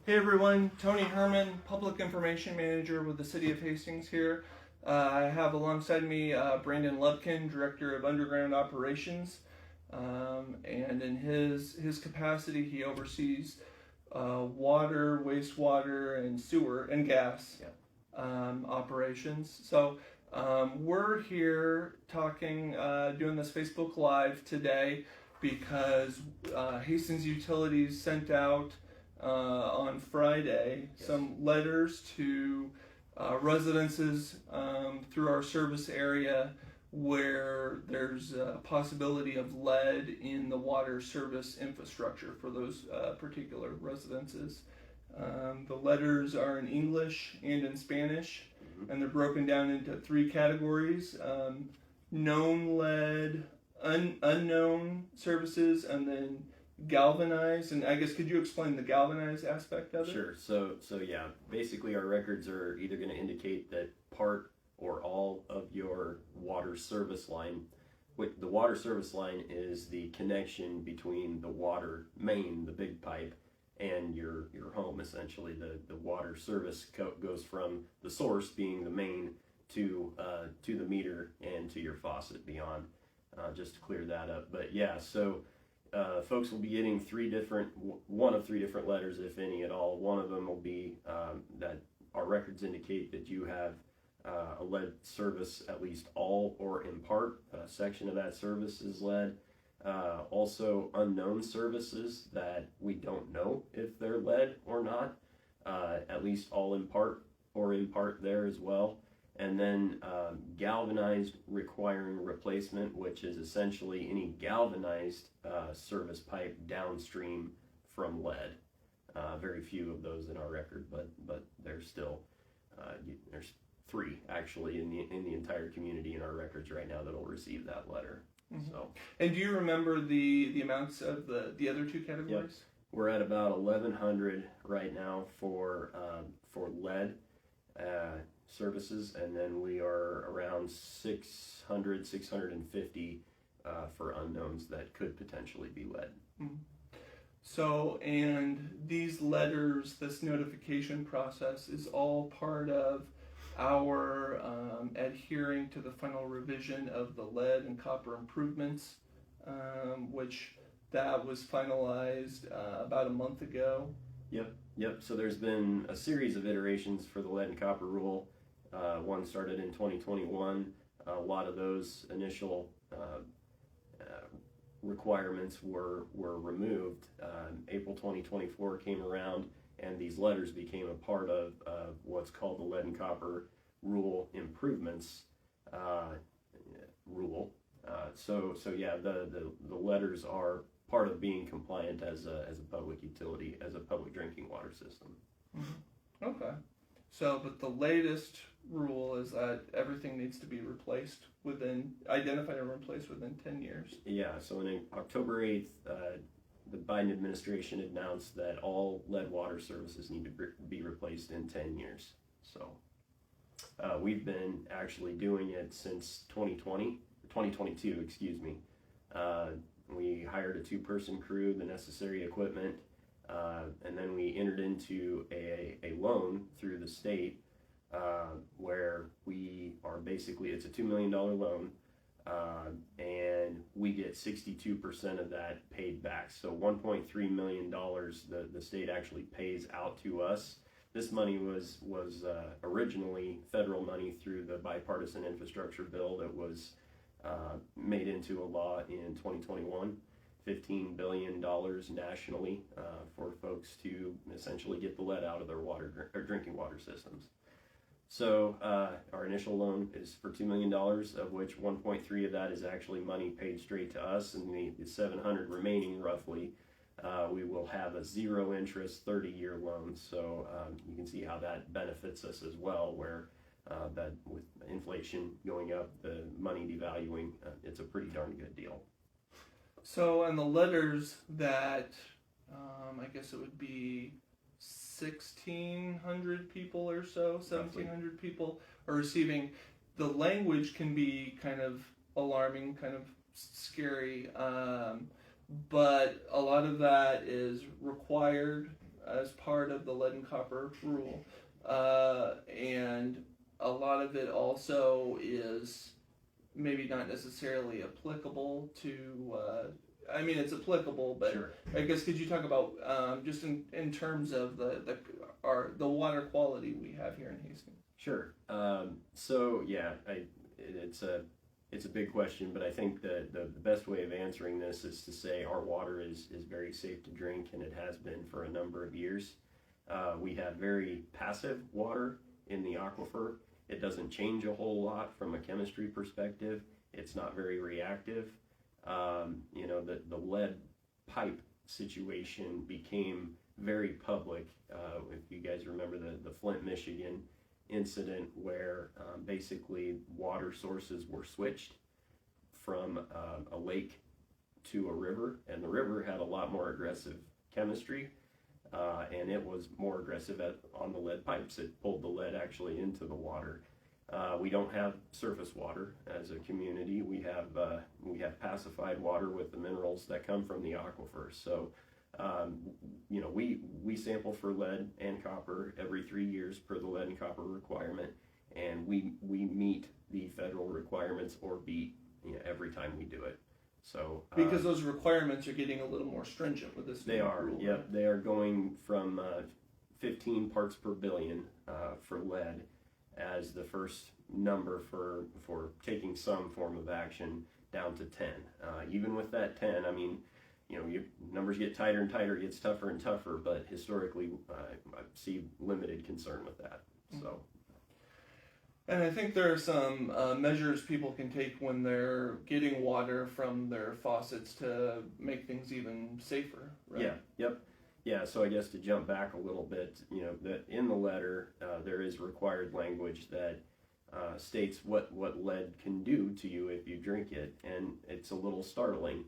Hey everyone, Tony Herman, Public Information Manager with the City of Hastings here. I have alongside me Brandon Lubkin, Director of Underground Operations, and in his capacity he oversees water, wastewater, and sewer and gas operations. So we're here talking, doing this Facebook Live today because Hastings Utilities sent out on Friday some letters to residences through our service area where there's a possibility of lead in the water service infrastructure for those particular residences. The letters are in English and in Spanish, and they're broken down into three categories: known lead, unknown services, and then galvanized. And I guess could you explain the galvanized aspect of it? Sure. So yeah, basically our records are either going to indicate that part or all of your water service line. The water service line is the connection between the water main, the big pipe, and your home. Essentially, the water service goes from the source, being the main, to the meter and to your faucet beyond. Just to clear that up. But yeah, so. Folks will be getting one of three different letters, if any at all. One of them will be that our records indicate that you have a lead service, at least all or in part. A section of that service is lead. Also, unknown services that we don't know if they're lead or not, at least all in part or in part there as well. And then galvanized requiring replacement, which is essentially any galvanized service pipe downstream from lead. Very few of those in our record, but there's still there's three actually in the entire community in our records right now that'll receive that letter. Mm-hmm. So. And do you remember the amounts of the other two categories? Yep. We're at about 1,100 right now for lead. Services, and then we are around 650 for unknowns that could potentially be lead. Mm-hmm. So, and these letters, this notification process is all part of our adhering to the final revision of the lead and copper improvements, which that was finalized about a month ago. Yep. So there's been a series of iterations for the lead and copper rule. One started in 2021. A lot of those initial requirements were removed. April 2024 came around, and these letters became a part of what's called the lead and copper rule improvements rule. So yeah, the letters are part of being compliant as a public utility, as a public drinking water system. Mm-hmm. Okay. So, but the latest rule is that everything needs to be identified and replaced within 10 years. Yeah, so on October 8th, the Biden administration announced that all lead water services need to be replaced in 10 years. So we've been actually doing it since 2022, excuse me. We hired a 2-person crew, the necessary equipment, and then we entered into a loan through the state where we are basically, it's a $2 million loan, and we get 62% of that paid back. So $1.3 million the state actually pays out to us. This money was originally federal money through the bipartisan infrastructure bill that was made into a law in 2021, $15 billion nationally for folks to essentially get the lead out of their drinking water systems. So our initial loan is for $2 million, of which 1.3 of that is actually money paid straight to us, and the 700 remaining roughly, we will have a 0 interest 30-year loan. So you can see how that benefits us as well, where that with inflation going up, the money devaluing, it's a pretty darn good deal. So, and the letters that, I guess it would be 1,600 people or so, 1,700 people are receiving. The language can be kind of alarming, kind of scary, but a lot of that is required as part of the lead and copper rule, and a lot of it also is maybe not necessarily applicable to. I mean, it's applicable, but Sure. I guess could you talk about just in terms of the water quality we have here in Hastings? Sure. So yeah, it's a big question, but I think the best way of answering this is to say our water is very safe to drink, and it has been for a number of years. We have very passive water in the aquifer. It doesn't change a whole lot from a chemistry perspective. It's not very reactive. The lead pipe situation became very public. If you guys remember the Flint, Michigan incident where basically water sources were switched from a lake to a river, and the river had a lot more aggressive chemistry, and it was more aggressive on the lead pipes. It pulled the lead actually into the water. We don't have surface water as a community. We have pacified water with the minerals that come from the aquifer. So, we sample for lead and copper every 3 years per the lead and copper requirement, and we meet the federal requirements or beat every time we do it. So because those requirements are getting a little more stringent with this. They are. Rule, Yep, they are going from 15 parts per billion for lead as the first number for taking some form of action down to 10. Even with that 10, I mean, your numbers get tighter and tighter, it gets tougher and tougher, but historically I see limited concern with that. So. And I think there are some measures people can take when they're getting water from their faucets to make things even safer, right? Yeah, yep. Yeah, so I guess to jump back a little bit, that in the letter there is required language that states what lead can do to you if you drink it, and it's a little startling.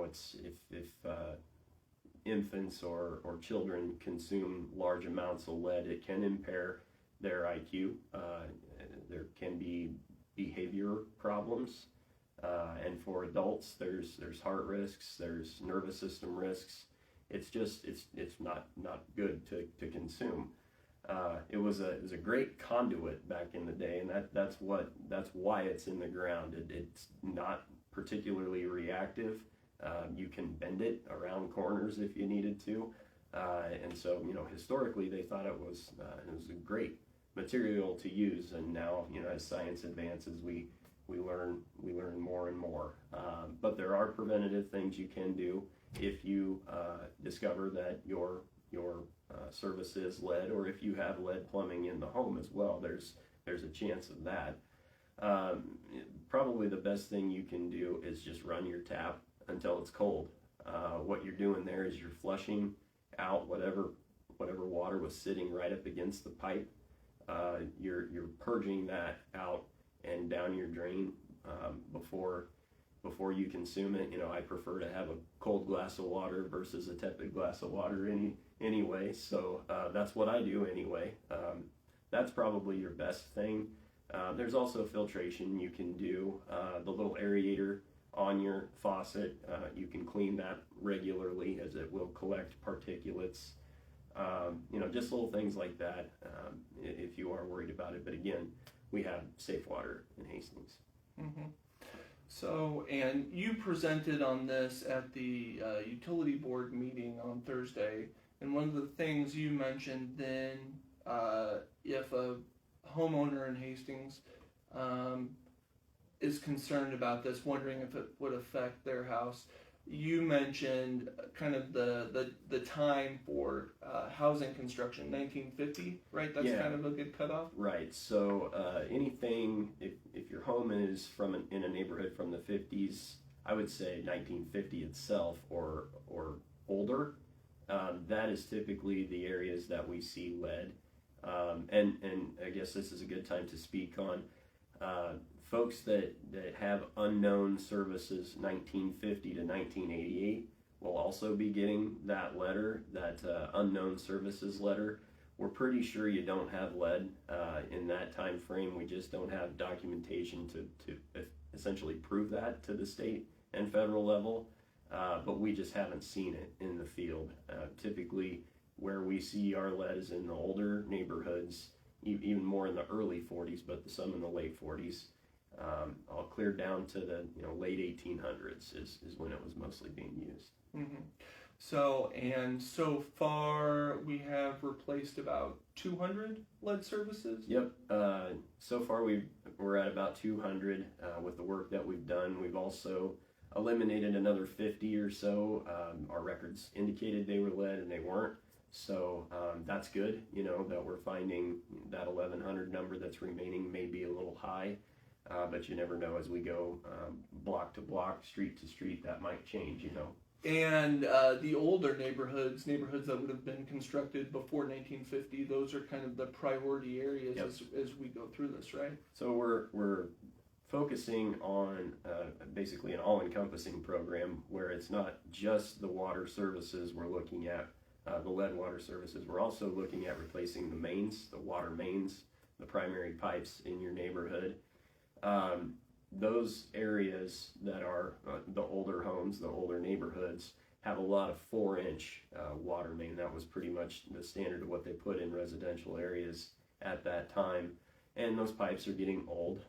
It's if infants or children consume large amounts of lead, it can impair their IQ. There can be behavior problems, and for adults, there's heart risks, there's nervous system risks. It's not good to consume. It was a great conduit back in the day, and that's why it's in the ground. It's not particularly reactive. You can bend it around corners if you needed to, and so historically they thought it was a great material to use, and now as science advances we learn more and more. But there are preventative things you can do if you discover that your service is lead, or if you have lead plumbing in the home as well. There's a chance of that. Probably the best thing you can do is just run your tap until it's cold. What you're doing there is you're flushing out whatever water was sitting right up against the pipe. You're purging that out and down your drain before you consume it. I prefer to have a cold glass of water versus a tepid glass of water anyway. So that's what I do anyway. That's probably your best thing. There's also filtration you can do. The little aerator on your faucet, you can clean that regularly as it will collect particulates. Just little things like that if you are worried about it. But again, we have safe water in Hastings. Mm-hmm. So, and you presented on this at the utility board meeting on Thursday, and one of the things you mentioned then, if a homeowner in Hastings is concerned about this, wondering if it would affect their house, you mentioned kind of the time for housing construction, 1950, right? That's kind of a good cutoff. Right. So anything, if your home is in a neighborhood from the 50s, I would say 1950 itself or older. That is typically the areas that we see lead. And I guess this is a good time to speak on folks that have unknown services 1950 to 1988 will also be getting that letter, that unknown services letter. We're pretty sure you don't have lead in that time frame. We just don't have documentation to essentially prove that to the state and federal level, but we just haven't seen it in the field. Typically, where we see our lead is in the older neighborhoods, even more in the early 40s, but some in the late 40s. All clear down to the late 1800s is when it was mostly being used. Mm-hmm. So far we have replaced about 200 lead services? Yep. So far we're at about 200 with the work that we've done. We've also eliminated another 50 or so. Our records indicated they were lead and they weren't. So that's good, that we're finding that 1,100 number that's remaining may be a little high. But you never know as we go block to block, street to street, that might change, And the older neighborhoods that would have been constructed before 1950, those are kind of the priority areas. Yep. as we go through this, right? So we're focusing on basically an all-encompassing program where it's not just the water services we're looking at, the lead water services. We're also looking at replacing the mains, the water mains, the primary pipes in your neighborhood. Those areas that are the older homes, the older neighborhoods, have a lot of 4-inch water main. That was pretty much the standard of what they put in residential areas at that time. And those pipes are getting old.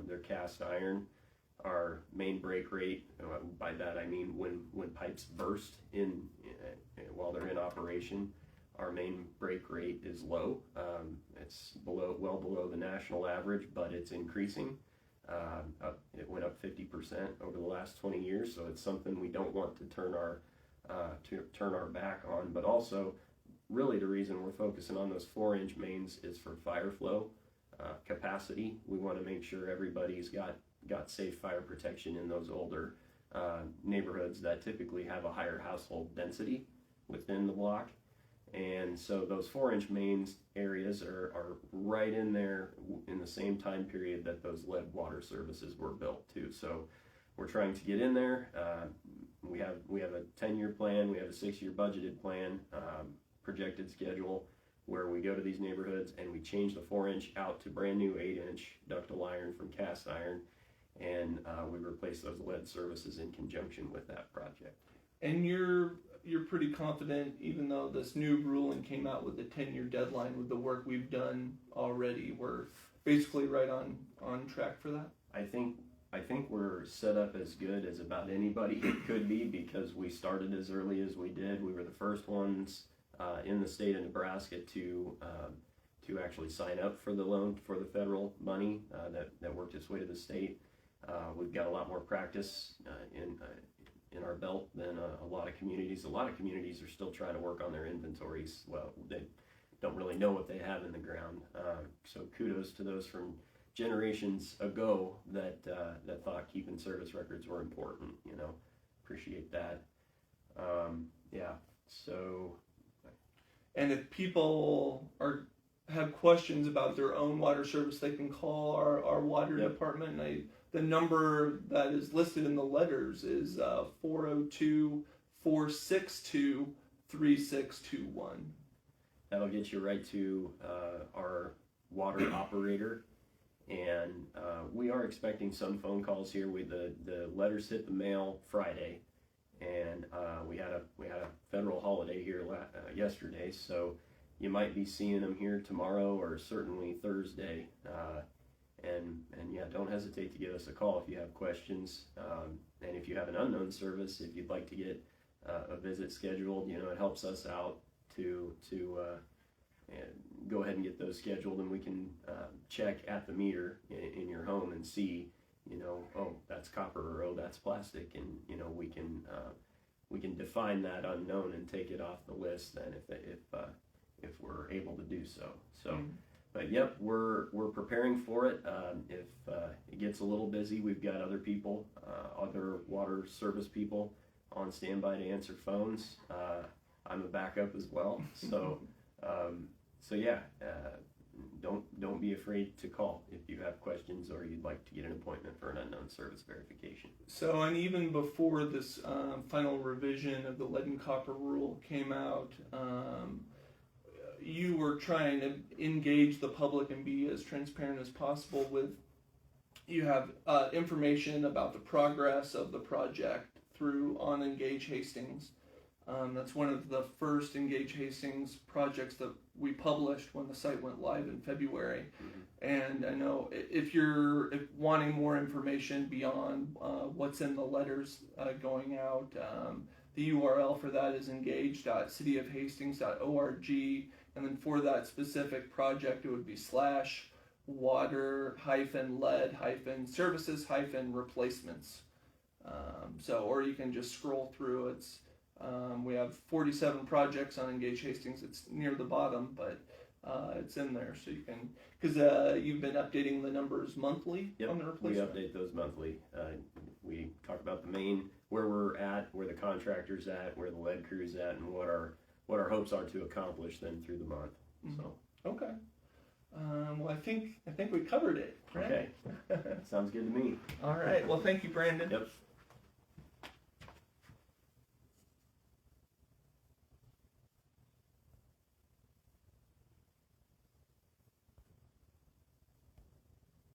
They're cast iron. Our main break rate, by that I mean when pipes burst while they're in operation, our main break rate is low. It's well below the national average, but it's increasing. It went up 50% over the last 20 years, so it's something we don't want to turn our back on. But also, really the reason we're focusing on those 4-inch mains is for fire flow capacity. We want to make sure everybody's got safe fire protection in those older neighborhoods that typically have a higher household density within the block. And so those 4-inch mains areas are right in there in the same time period that those lead water services were built too. So we're trying to get in there. We have a 10-year plan. We have a 6-year budgeted plan, projected schedule, where we go to these neighborhoods and we change the 4-inch out to brand new 8-inch ductile iron from cast iron, and we replace those lead services in conjunction with that project. And you're pretty confident, even though this new ruling came out with a 10-year deadline, with the work we've done already, we're basically right on track for that? I think we're set up as good as about anybody could be, because we started as early as we did. We were the first ones in the state of Nebraska to actually sign up for the loan for the federal money that worked its way to the state. We've got a lot more practice in our belt than a lot of communities. A lot of communities are still trying to work on their inventories. Well, they don't really know what they have in the ground. So kudos to those from generations ago that thought keeping service records were important. Appreciate that. Yeah. So. And if people have questions about their own water service, they can call our water Yep. department. The number that is listed in the letters is 402-462-3621. That'll get you right to our water operator, and we are expecting some phone calls here. The letters hit the mail Friday, and we had a federal holiday here yesterday, so you might be seeing them here tomorrow or certainly Thursday. And yeah, don't hesitate to give us a call if you have questions. And if you have an unknown service, if you'd like to get a visit scheduled, it helps us out to go ahead and get those scheduled, and we can check at the meter in your home and see, oh, that's copper, or oh, that's plastic, and we can define that unknown and take it off the list then if we're able to do so. So. Mm-hmm. But yep, we're preparing for it. If it gets a little busy, we've got other people, other water service people on standby to answer phones. I'm a backup as well. So yeah, don't be afraid to call if you have questions or you'd like to get an appointment for an unknown service verification. So, and even before this final revision of the lead and copper rule came out, you were trying to engage the public and be as transparent as possible you have information about the progress of the project on Engage Hastings. That's one of the first Engage Hastings projects that we published when the site went live in February. And I know if you're wanting more information beyond what's in the letters going out, the URL for that is engage.cityofhastings.org, and then for that specific project it would be /water-lead-services-replacements. Or you can just scroll through. We have 47 projects on Engage Hastings. It's near the bottom, but it's in there, so you can, because you've been updating the numbers monthly on the replacement. We update those monthly. We talk about the main, where we're at, where the contractor's at, where the lead crew's at, and what our hopes are to accomplish then through the month. So okay. Well, I think we covered it. Right? Okay. Sounds good to me. All right. Well, thank you, Brandon. Yep.